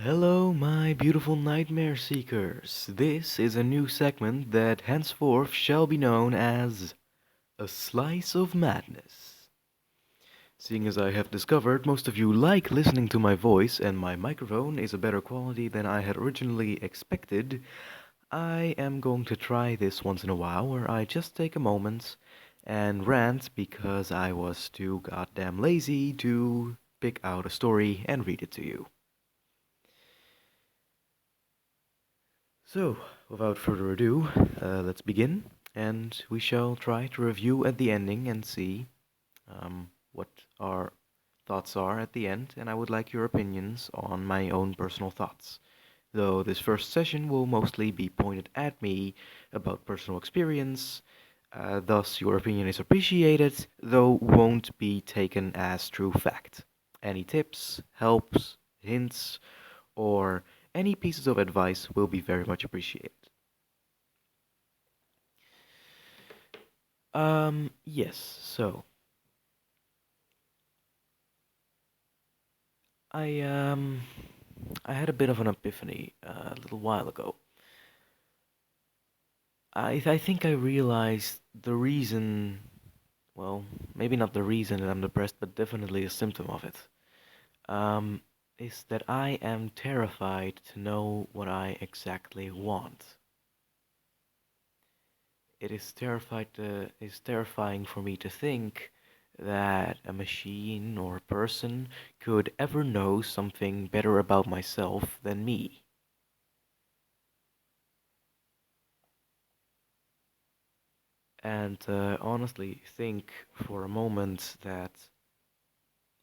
Hello, my beautiful nightmare seekers. This is a new segment that henceforth shall be known as a slice of madness. Seeing as I have discovered most of you like listening to my voice and my microphone is a better quality than I had originally expected, I am going to try this once in a while where I just take a moment and rant because I was too goddamn lazy to pick out a story and read it to you. So, without further ado, let's begin, and we shall try to review at the ending and see what our thoughts are at the end, and I would like your opinions on my own personal thoughts. Though this first session will mostly be pointed at me about personal experience, thus your opinion is appreciated, though won't be taken as true fact. Any tips, helps, hints, or any pieces of advice will be very much appreciated. Yes, so I um I had a bit of an epiphany a little while ago. I think I realized the reason, well, maybe not the reason that I'm depressed, but definitely a symptom of it. Um, is that I am terrified to know what I exactly want. It's terrifying for me to think that a machine or a person could ever know something better about myself than me. And honestly think for a moment that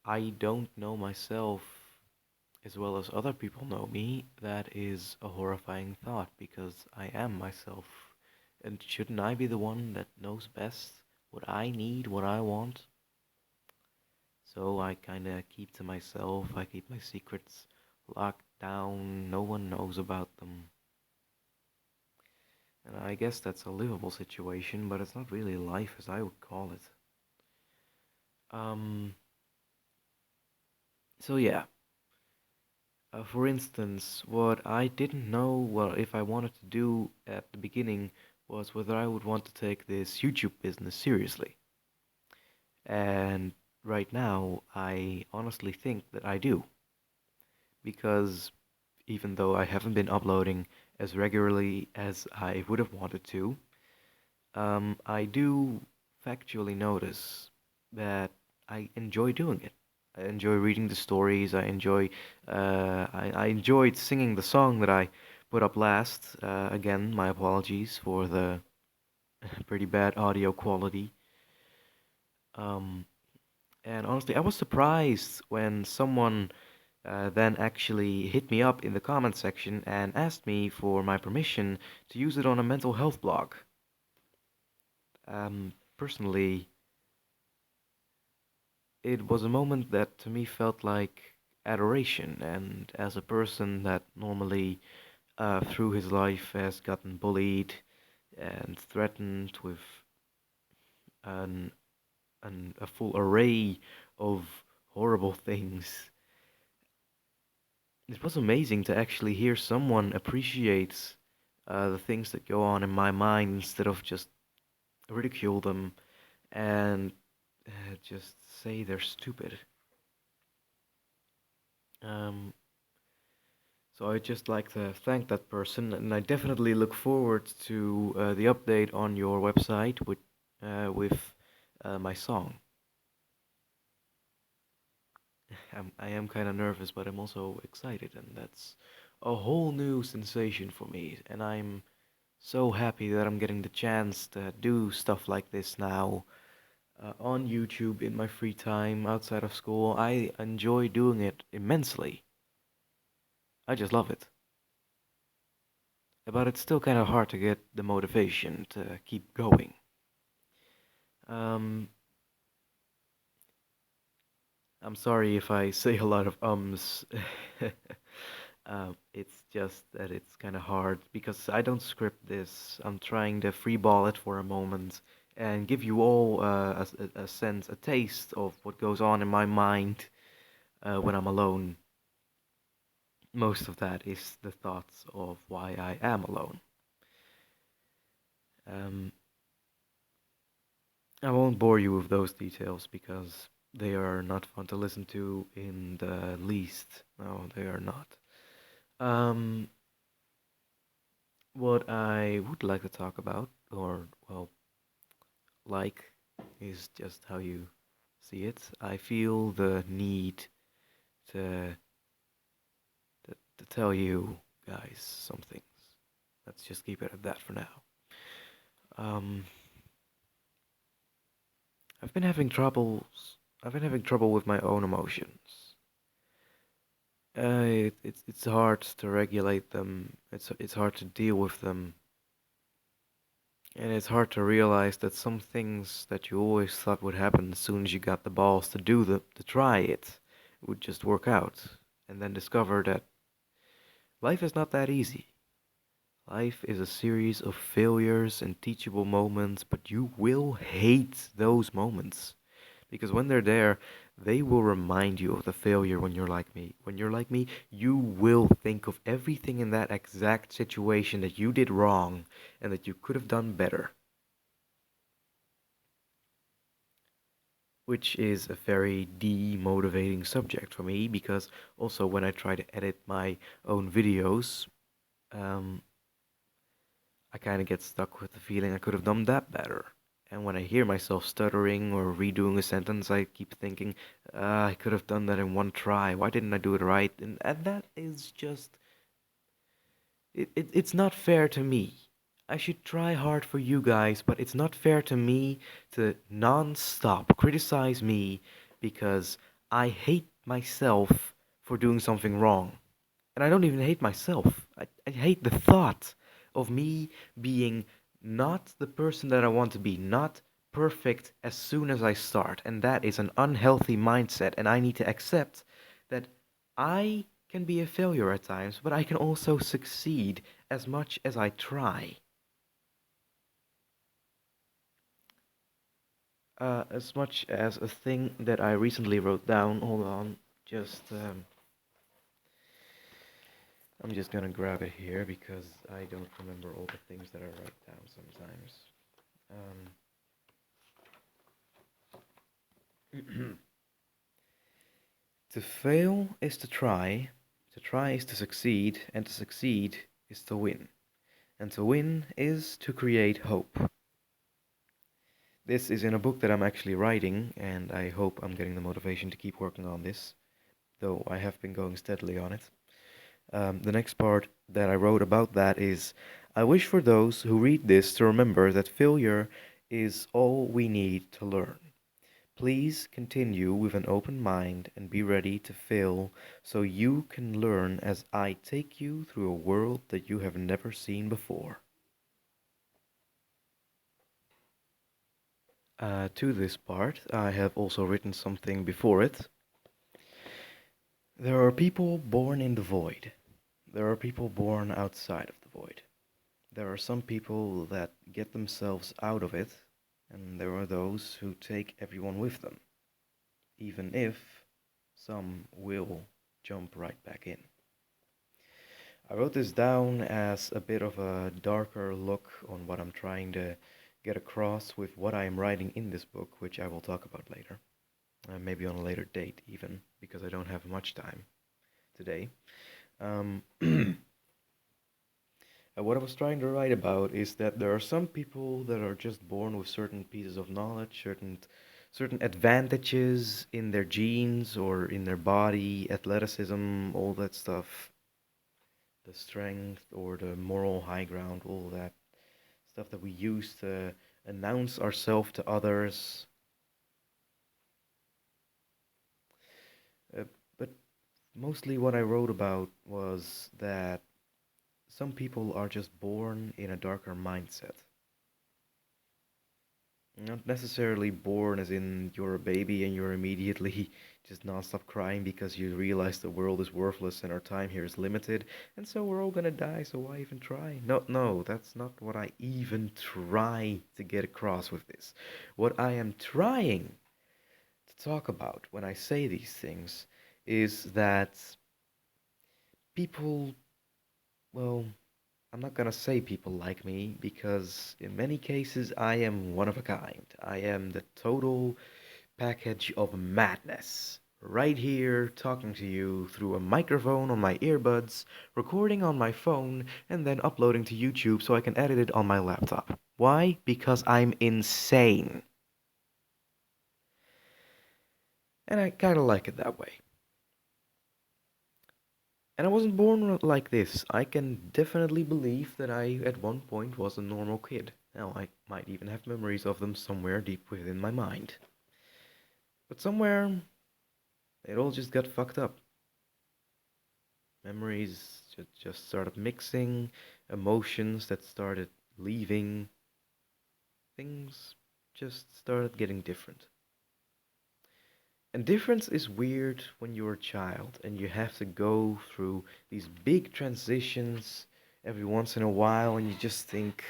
I don't know myself as well as other people know me. That is a horrifying thought because I am myself. And shouldn't I be the one that knows best what I need, what I want? So I kind of keep to myself. I keep my secrets locked down. No one knows about them. And I guess that's a livable situation, but it's not really life as I would call it. Um, so yeah. For instance, what I didn't know, well, if I wanted to do at the beginning was whether I would want to take this YouTube business seriously. And right now, I honestly think that I do. Because even though I haven't been uploading as regularly as I would have wanted to, I do factually notice that I enjoy doing it. I enjoy reading the stories. I enjoyed singing the song that I put up last. Again, my apologies for the pretty bad audio quality. Um, and honestly, I was surprised when someone then actually hit me up in the comment section and asked me for my permission to use it on a mental health blog. Personally, it was a moment that to me felt like adoration, and as a person that normally through his life has gotten bullied and threatened with an, a full array of horrible things, it was amazing to actually hear someone appreciate the things that go on in my mind instead of just ridicule them and just say they're stupid. Um, So I'd just like to thank that person, and I definitely look forward to the update on your website with my song. I am kind of nervous, but I'm also excited, and that's a whole new sensation for me. And I'm so happy that I'm getting the chance to do stuff like this now on YouTube in my free time outside of school. I enjoy doing it immensely. I just love it. But it's still kind of hard to get the motivation to keep going. Um, I'm sorry if I say a lot of ums. It's just that it's kind of hard because I don't script this. I'm trying to freeball it for a moment and give you all a sense, a taste of what goes on in my mind when I'm alone. most of that is the thoughts of why I am alone. Um, I won't bore you with those details because they are not fun to listen to in the least. No, they are not. Um, what I would like to talk about, or, well, like, is just how you see it. I feel the need to, to tell you guys some things. Let's just keep it at that for now. Um, I've been having troubles. I've been having trouble with my own emotions. It's hard to regulate them. It's hard to deal with them, and it's hard to realize that some things that you always thought would happen as soon as you got the balls to do them, to try it, would just work out, and then discover that life is not that easy. Life is a series of failures and teachable moments, but you will hate those moments. Because when they're there, they will remind you of the failure when you're like me. When you're like me, you will think of everything in that exact situation that you did wrong and that you could have done better. Which is a very demotivating subject for me because also when I try to edit my own videos, um, I kind of get stuck with the feeling I could have done that better. And when I hear myself stuttering or redoing a sentence, I keep thinking, I could have done that in one try. Why didn't I do it right? And that is just, it's not fair to me. I should try hard for you guys, but it's not fair to me to non-stop criticize me because I hate myself for doing something wrong. And I don't even hate myself. I hate the thought of me being not the person that I want to be, not perfect as soon as I start. And that is an unhealthy mindset. And I need to accept that I can be a failure at times, but I can also succeed as much as I try. As much as a thing that I recently wrote down. Hold on, just I'm just gonna grab it here because I don't remember all the things that I write down sometimes. To fail is to try is to succeed, and to succeed is to win. And to win is to create hope. This is in a book that I'm actually writing, and I hope I'm getting the motivation to keep working on this, though I have been going steadily on it. The next part that I wrote about that is I wish for those who read this to remember that failure is all we need to learn. Please continue with an open mind and be ready to fail so you can learn as I take you through a world that you have never seen before. To this part, I have also written something before it. There are people born in the void. There are people born outside of the void. There are some people that get themselves out of it, and there are those who take everyone with them, even if some will jump right back in. I wrote this down as a bit of a darker look on what I'm trying to get across with what I am writing in this book, which I will talk about later. Maybe on a later date, even, because I don't have much time today. What I was trying to write about is that there are some people that are just born with certain pieces of knowledge, certain advantages in their genes or in their body, athleticism, all that stuff, the strength or the moral high ground, all that stuff that we use to announce ourselves to others. Uh, but mostly what I wrote about was that some people are just born in a darker mindset. Not necessarily born as in you're a baby and you're immediately just non-stop crying because you realize the world is worthless and our time here is limited, and so we're all gonna die, so why even try? No, no, that's not what I even try to get across with this. What I am trying to talk about when I say these things is that people, well, I'm not gonna say people like me because in many cases I am one of a kind. I am the total package of madness. Right here, talking to you through a microphone on my earbuds, recording on my phone, and then uploading to YouTube so I can edit it on my laptop. Why? Because I'm insane. And I kinda like it that way. And I wasn't born like this. I can definitely believe that I, at one point, was a normal kid. Now, I might even have memories of them somewhere deep within my mind. But somewhere, it all just got fucked up. Memories just started mixing, emotions that started leaving, things just started getting different. And difference is weird when you're a child and you have to go through these big transitions every once in a while and you just think,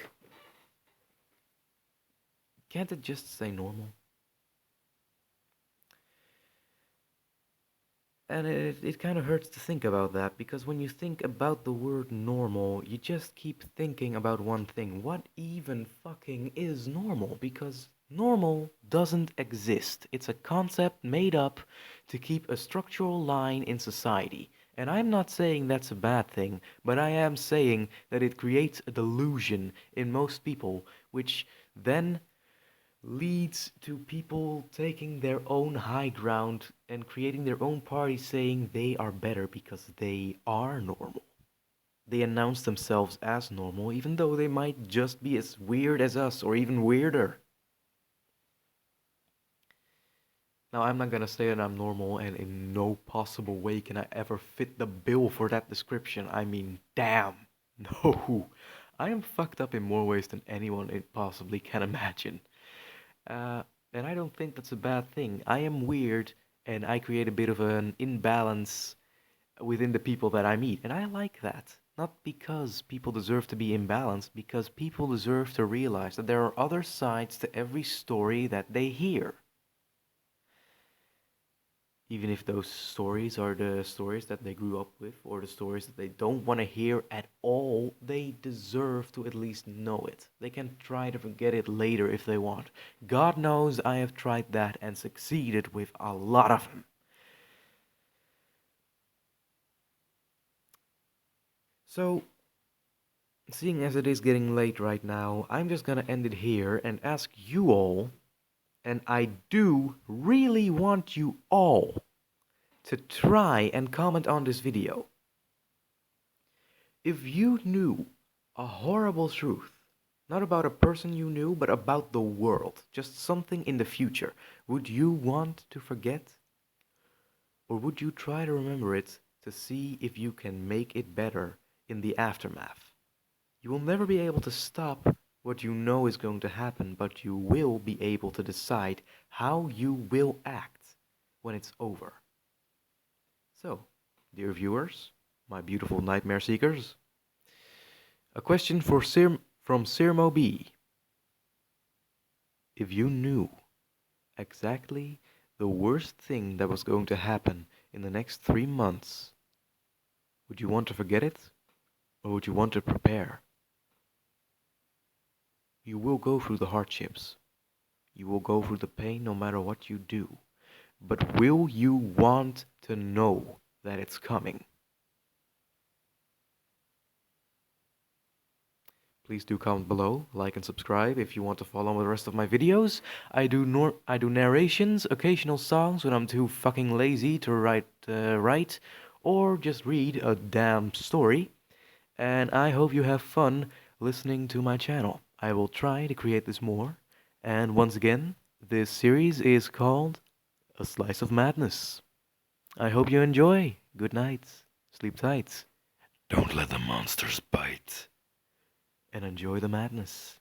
can't it just stay normal? And it kind of hurts to think about that because when you think about the word normal, you just keep thinking about one thing. What even fucking is normal? Because normal doesn't exist. It's a concept made up to keep a structural line in society. And I'm not saying that's a bad thing, but I am saying that it creates a delusion in most people, which then leads to people taking their own high ground and creating their own party saying they are better because they are normal. They announce themselves as normal even though they might just be as weird as us or even weirder. Now, I'm not gonna say that I'm normal and in no possible way can I ever fit the bill for that description. I mean, damn. No. I am fucked up in more ways than anyone possibly can imagine. Uh, and I don't think that's a bad thing. I am weird, and I create a bit of an imbalance within the people that I meet, and I like that. Not because people deserve to be imbalanced, because people deserve to realize that there are other sides to every story that they hear. Even if those stories are the stories that they grew up with or the stories that they don't want to hear at all, they deserve to at least know it. They can try to forget it later if they want. God knows I have tried that and succeeded with a lot of them. So, seeing as it is getting late right now, I'm just gonna end it here and ask you all, and I do really want you all to try and comment on this video. If you knew a horrible truth, not about a person you knew, but about the world, just something in the future, would you want to forget? Or would you try to remember it to see if you can make it better in the aftermath? You will never be able to stop what you know is going to happen, but you will be able to decide how you will act when it's over. So, dear viewers, my beautiful nightmare seekers, a question from Sirmo B. If you knew exactly the worst thing that was going to happen in the next 3 months, would you want to forget it or would you want to prepare? You will go through the hardships. You will go through the pain no matter what you do. But will you want to know that it's coming? Please do comment below, like and subscribe if you want to follow the rest of my videos. I do narrations, occasional songs when I'm too fucking lazy to write or just read a damn story. And I hope you have fun listening to my channel. I will try to create this more. And once again, this series is called A Slice of Madness. I hope you enjoy. Good night. Sleep tight. Don't let the monsters bite. And enjoy the madness.